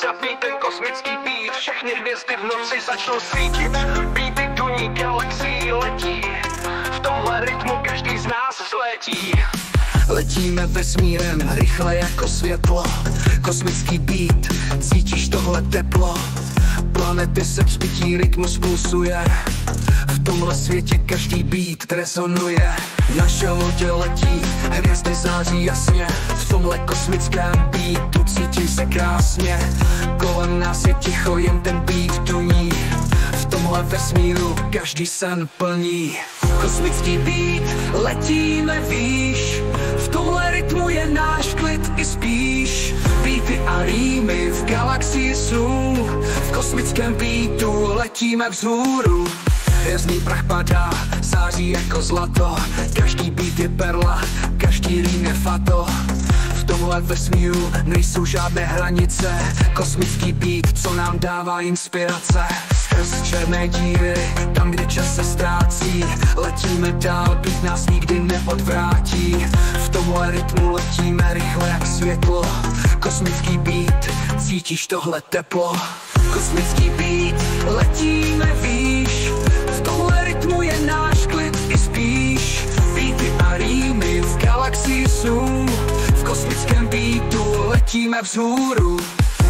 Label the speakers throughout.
Speaker 1: Zapni ten kosmický beat, všechny hvězdy v noci začnou svítit. Beaty duní, galaxii letí, v tomhle rytmu každý z nás zletí.
Speaker 2: Letíme vesmírem, rychle jako světlo. Kosmický beat, cítíš tohle teplo? Planety se vzpětí, rytmus pulsuje. V tomhle světě každý beat rezonuje. Naše lodě letí, hvězdy září jasně. V tomhle kosmickém beatu cítím se krásně. Kolem nás je ticho, jen ten beat duní. V tomhle vesmíru každý sen plní. Kosmický beat, letíme výš. V tomhle rytmu je náš klid i spíš. Beaty a rýmy v galaxii jsou. V kosmickém beatu letíme vzhůru. Hvězdný prach padá, září jako zlato. Každý beat je perla, každý rým je fato. V tomhle vesmíru nejsou žádné hranice. Kosmický beat, co nám dává inspirace. Skrz černé díry, tam kde čas se ztrácí. Letíme dál, beat nás nikdy neodvrátí. V tomhle rytmu letíme rychle jak světlo. Kosmický beat, cítíš tohle teplo? Kosmický beat, letíme výš. V tomhle rytmu je náš klid i spíš. Beaty a rýmy v galaxii jsou. V kosmickém beatu letíme vzhůru.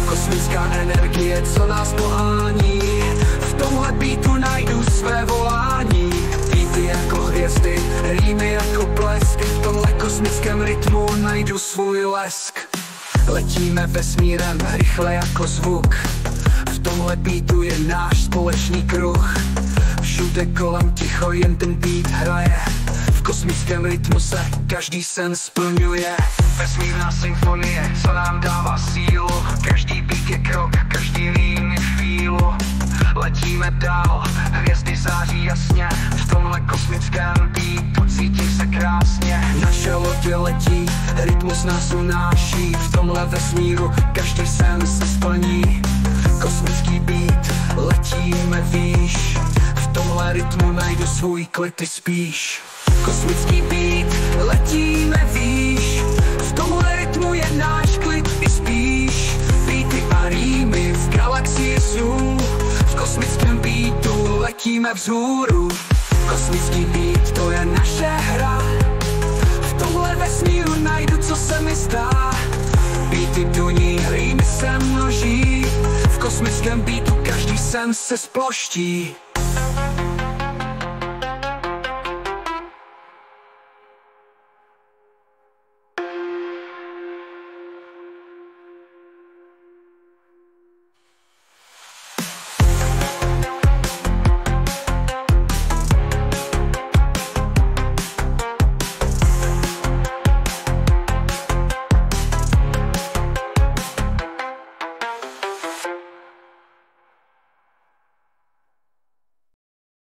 Speaker 2: Kosmická energie, co nás pohání. V tomhle beatu najdu své volání. Beaty jako hvězdy, rýmy jako blesk. V tomhle kosmickém rytmu najdu svůj lesk. Letíme vesmírem, rychle jako zvuk. V tomhle beatu je náš společný kruh. Všude kolem ticho, jen ten beat hraje. V kosmickém rytmu se každý sen splňuje. Vesmírná symfonie, co nám dává sílu. Každý beat je krok, každý rým je chvílu. Letíme dál, hvězdy září jasně. V tomhle kosmickém beatu cítím se krásně. Naše lodě letí, rytmus nás unáší. V tomhle vesmíru každý sen se splní. Kosmický beat, letíme výš. V tomhle rytmu najdu svůj klid i spíš. Kosmický beat, letíme výš. V tomhle rytmu je náš klid i spíš. Beaty a rýmy v galaxii jsou. V kosmickém beatu letíme vzhůru. Kosmický beat, to je naše hra. V tomhle vesmíru najdu, co se mi zdá. Beaty duní, rýmy se množí. V kosmickém beatu každý sen se sploští.